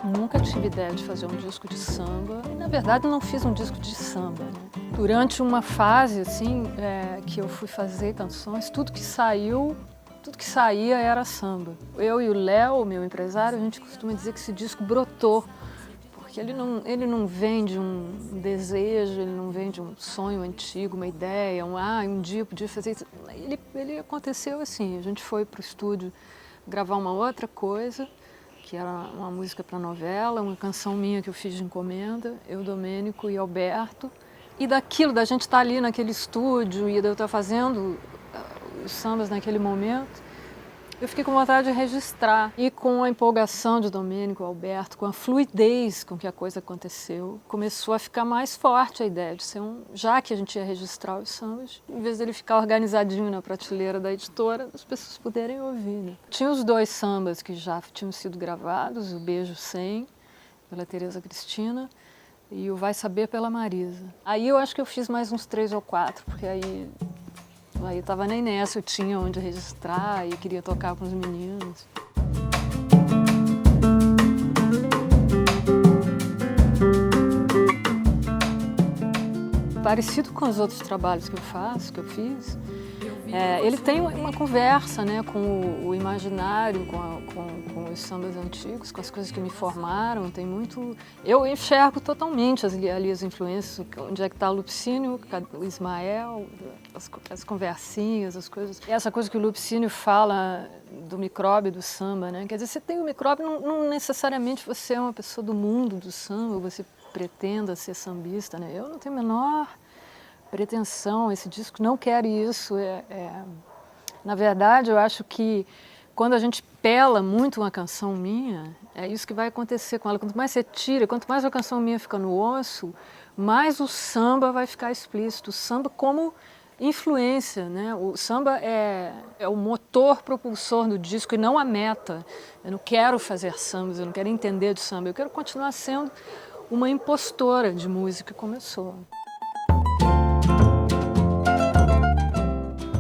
Nunca tive ideia de fazer um disco de samba. E, na verdade, não fiz um disco de samba, né? Durante uma fase, assim, que eu fui fazer canções, tudo que saía era samba. Eu e o Léo, meu empresário, a gente costuma dizer que esse disco brotou. Porque ele não vem de um desejo, ele não vem de um sonho antigo, uma ideia, um dia eu podia fazer isso. Ele aconteceu assim, a gente foi para o estúdio gravar uma outra coisa, que era uma música para novela, uma canção minha que eu fiz de encomenda, eu, Domênico e Alberto. E daquilo, da gente estar ali naquele estúdio e de eu estar fazendo os sambas naquele momento, eu fiquei com vontade de registrar. E com a empolgação de Domênico e Alberto, com a fluidez com que a coisa aconteceu, começou a ficar mais forte a ideia de ser já que a gente ia registrar os sambas, em vez dele ficar organizadinho na prateleira da editora, as pessoas poderem ouvir, né? Tinha os 2 sambas que já tinham sido gravados, o Beijo 100, pela Tereza Cristina, e o Vai Saber pela Marisa. Aí eu acho que eu fiz mais uns 3 ou 4, porque aí eu estava nem nessa, eu tinha onde registrar e queria tocar com os meninos. Parecido com os outros trabalhos que eu fiz, ele tem uma conversa, né, com o imaginário, com os sambas antigos, com as coisas que me formaram. Tem muito. Eu enxergo totalmente ali as influências, onde é que está o Lupicínio, o Ismael, as conversinhas, as coisas. E essa coisa que o Lupicínio fala do micróbio do samba, né? Quer dizer, você tem o micróbio, não necessariamente você é uma pessoa do mundo do samba, você pretenda ser sambista, né? Eu não tenho a menor pretensão, esse disco não quer isso. Na verdade, eu acho que quando a gente pela muito uma canção minha, é isso que vai acontecer com ela. Quanto mais você tira, quanto mais a canção minha fica no osso, mais o samba vai ficar explícito. O samba como influência, né? O samba é o motor propulsor do disco e não a meta. Eu não quero fazer sambas, eu não quero entender de samba, eu quero continuar sendo uma impostora de música como eu sou.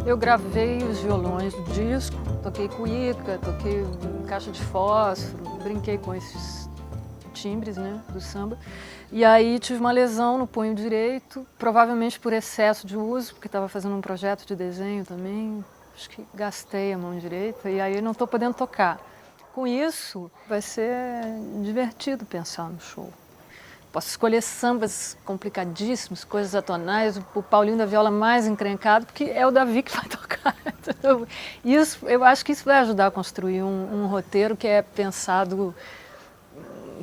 Eu gravei os violões do disco, toquei cuíca, toquei caixa de fósforo, brinquei com esses timbres, né, do samba. E aí tive uma lesão no punho direito, provavelmente por excesso de uso, porque estava fazendo um projeto de desenho também. Acho que gastei a mão direita e aí não estou podendo tocar. Com isso, vai ser divertido pensar no show. Posso escolher sambas complicadíssimos, coisas atonais, o Paulinho da viola mais encrencado, porque é o Davi que vai tocar. Isso, eu acho que isso vai ajudar a construir um roteiro que é pensado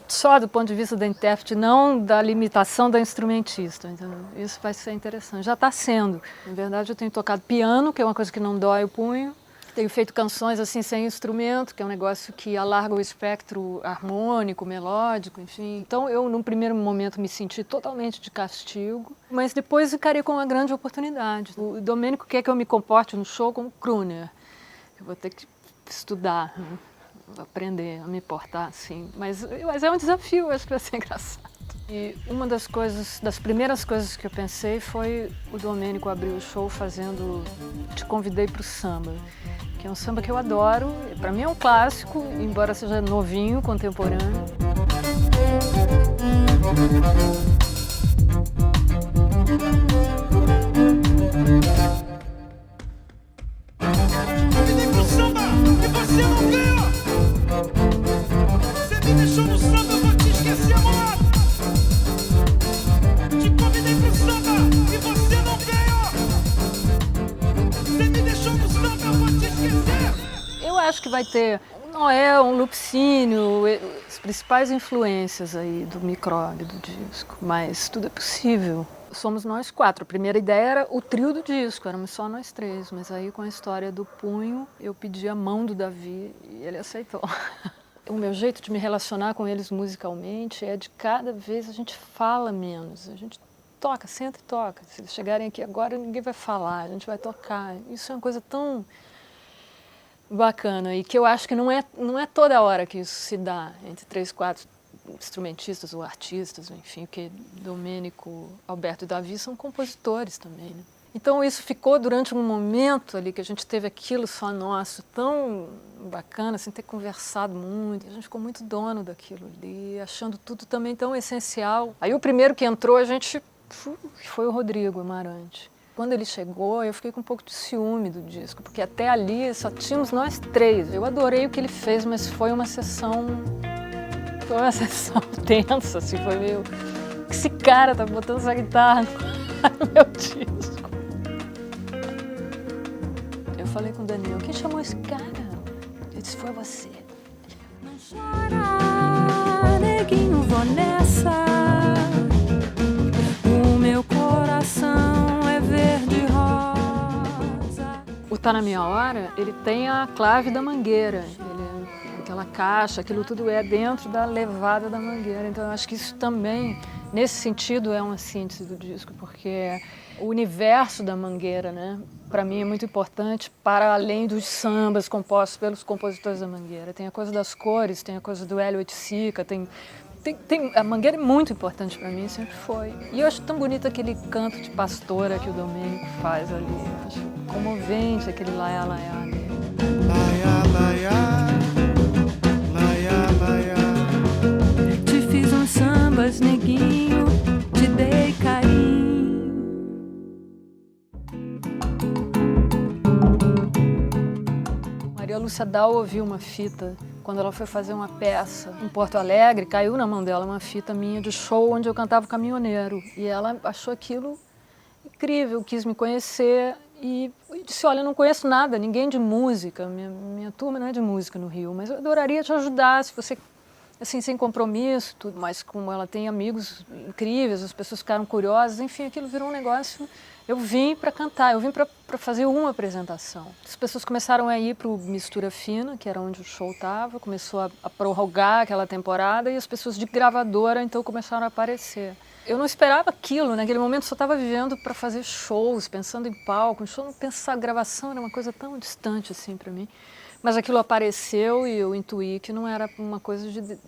só do ponto de vista da intérprete, não da limitação da instrumentista. Então, isso vai ser interessante. Já está sendo. Na verdade, eu tenho tocado piano, que é uma coisa que não dói o punho. Tenho feito canções assim sem instrumento, que é um negócio que alarga o espectro harmônico, melódico, enfim. Então eu, num primeiro momento, me senti totalmente de castigo, mas depois encarei como uma grande oportunidade. O Domênico quer que eu me comporte no show como crooner. Eu vou ter que estudar, né? Aprender a me portar assim. Mas é um desafio, acho que vai ser engraçado. E uma das primeiras coisas que eu pensei foi o Domênico abrir o show fazendo Te Convidei para o Samba, que é um samba que eu adoro. Para mim é um clássico, embora seja novinho, contemporâneo. Te convidei pro samba e você não veio. Você me deixou no samba, eu vou te esquecer, amor. Te convidei pro samba e você não veio. Você me deixou no samba, eu vou te esquecer. Eu acho que vai ter um Noel, um Lupicínio, as principais influências aí do micróbio do disco, mas tudo é possível. Somos nós 4. A primeira ideia era o trio do disco, éramos só nós 3, mas aí com a história do punho, eu pedi a mão do Davi e ele aceitou. O meu jeito de me relacionar com eles musicalmente é de cada vez a gente fala menos, a gente toca, senta e toca. Se eles chegarem aqui agora, ninguém vai falar, a gente vai tocar. Isso é uma coisa tão bacana e que eu acho que não é toda hora que isso se dá entre 3, 4 instrumentistas ou artistas, enfim, porque Domênico, Alberto e Davi são compositores também, né? Então isso ficou durante um momento ali que a gente teve aquilo só nosso, tão bacana, sem ter conversado muito. A gente ficou muito dono daquilo ali, achando tudo também tão essencial. Aí o primeiro que entrou, foi o Rodrigo Amarante. Quando ele chegou, eu fiquei com um pouco de ciúme do disco, porque até ali só tínhamos nós três. Eu adorei o que ele fez, mas foi uma sessão tensa, assim, foi meio... Esse cara tá botando essa guitarra no meu disco. Eu falei com o Daniel, quem chamou esse cara? Ele disse, foi você. Não chora, neguinho, vou nessa. O meu coração é verde rosa. O Tá Na Minha Hora, ele tem a clave da Mangueira. Aquela caixa, aquilo tudo é dentro da levada da Mangueira. Então eu acho que isso também, nesse sentido, é uma síntese do disco, porque o universo da Mangueira, né, para mim é muito importante, para além dos sambas compostos pelos compositores da Mangueira. Tem a coisa das cores, tem a coisa do Hélio Oiticica, a Mangueira é muito importante para mim, sempre foi. E eu acho tão bonito aquele canto de pastora que o Domênico faz ali. Eu acho comovente aquele laiá, laiá dele. Laia, laia, laia, laia. Te fiz uns sambas, neguinho, te dei carinho. Maria Lúcia Dal ouviu uma fita quando ela foi fazer uma peça em Porto Alegre, caiu na mão dela uma fita minha de show onde eu cantava o Caminhoneiro. E ela achou aquilo incrível, quis me conhecer e disse, olha, eu não conheço nada, ninguém de música, minha turma não é de música no Rio, mas eu adoraria te ajudar, se você, assim, sem compromisso, tudo. Mas como ela tem amigos incríveis, as pessoas ficaram curiosas, enfim, aquilo virou um negócio. Eu vim para cantar, eu vim para fazer uma apresentação. As pessoas começaram a ir para o Mistura Fina, que era onde o show estava, começou a prorrogar aquela temporada e as pessoas de gravadora então começaram a aparecer. Eu não esperava aquilo, naquele momento só estava vivendo para fazer shows, pensando em palco, show, não pensar, gravação era uma coisa tão distante assim para mim. Mas aquilo apareceu e eu intuí que não era uma coisa de...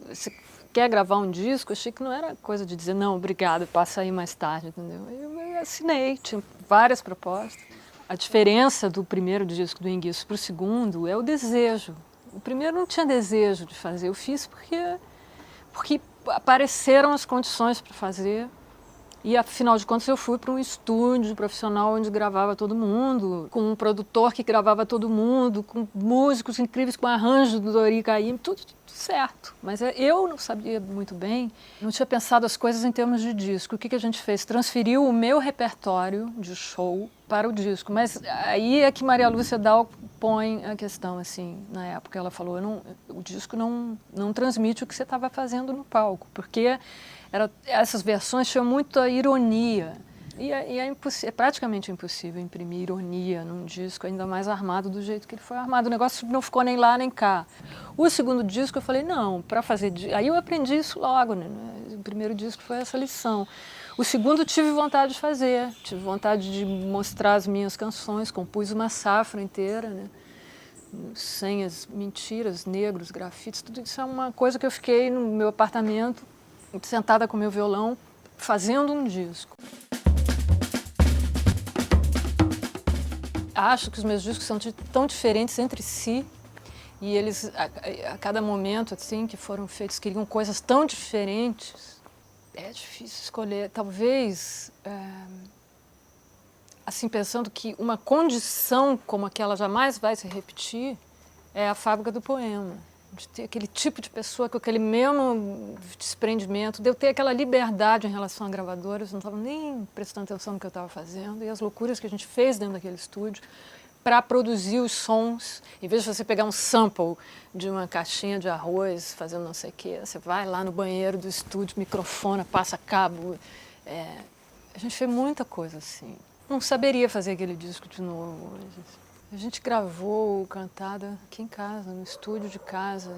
Você quer gravar um disco? Eu achei que não era coisa de dizer, não, obrigado, passa aí mais tarde, entendeu? Eu assinei, tinha várias propostas. A diferença do primeiro disco do Enguiço para o segundo é o desejo. O primeiro não tinha desejo de fazer, eu fiz porque apareceram as condições para fazer. E, afinal de contas, eu fui para um estúdio profissional onde gravava todo mundo, com um produtor que gravava todo mundo, com músicos incríveis, com arranjo do Dori Caymmi, tudo certo. Mas eu não sabia muito bem, não tinha pensado as coisas em termos de disco. O que a gente fez? Transferiu o meu repertório de show para o disco. Mas aí é que Maria Lúcia Dal põe a questão, assim, na época. Ela falou, o disco não transmite o que você estava fazendo no palco, porque... essas versões tinham muita ironia. E é praticamente impossível imprimir ironia num disco, ainda mais armado do jeito que ele foi armado. O negócio não ficou nem lá nem cá. O segundo disco eu falei, não, para fazer... Aí eu aprendi isso logo, né? O primeiro disco foi essa lição. O segundo tive vontade de fazer, tive vontade de mostrar as minhas canções, compus uma safra inteira, né? Senhas, mentiras, negros, grafites, tudo isso é uma coisa que eu fiquei no meu apartamento, sentada com meu violão, fazendo um disco. Acho que os meus discos são tão diferentes entre si e eles, a cada momento assim, que foram feitos, queriam coisas tão diferentes. É difícil escolher. Talvez, assim, pensando que uma condição como aquela jamais vai se repetir, é a Fábrica do Poema. De ter aquele tipo de pessoa com aquele mesmo desprendimento, de eu ter aquela liberdade em relação a gravadoras, não estava nem prestando atenção no que eu estava fazendo, e as loucuras que a gente fez dentro daquele estúdio para produzir os sons. Em vez de você pegar um sample de uma caixinha de arroz, fazendo não sei o quê, você vai lá no banheiro do estúdio, microfona, passa cabo. A gente fez muita coisa assim. Não saberia fazer aquele disco de novo hoje. A gente gravou o Cantada aqui em casa, no estúdio de casa.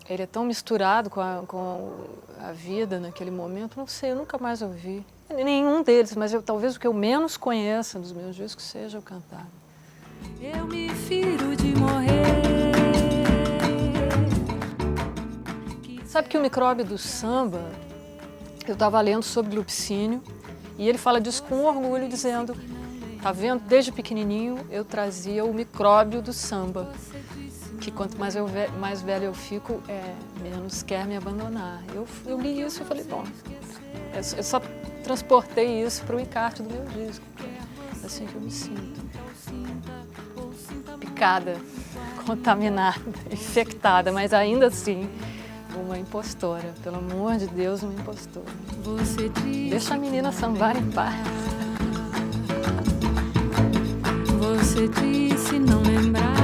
Ele é tão misturado com a vida naquele momento, não sei, eu nunca mais ouvi. Nenhum deles, mas talvez o que eu menos conheça dos meus discos seja o Cantada. Eu me firo de morrer. Sabe que o Micróbio do Samba, eu estava lendo sobre Lupicínio, E ele fala disso com orgulho, dizendo, tá vendo, desde pequenininho eu trazia o micróbio do samba, que quanto mais velho eu fico, menos quer me abandonar. Eu li isso e falei, bom, eu só transportei isso para o encarte do meu disco, é assim que eu me sinto. Picada, contaminada, infectada, mas ainda assim uma impostora. Pelo amor de Deus, uma impostora. Deixa a menina sambar em paz. Você disse não lembrar.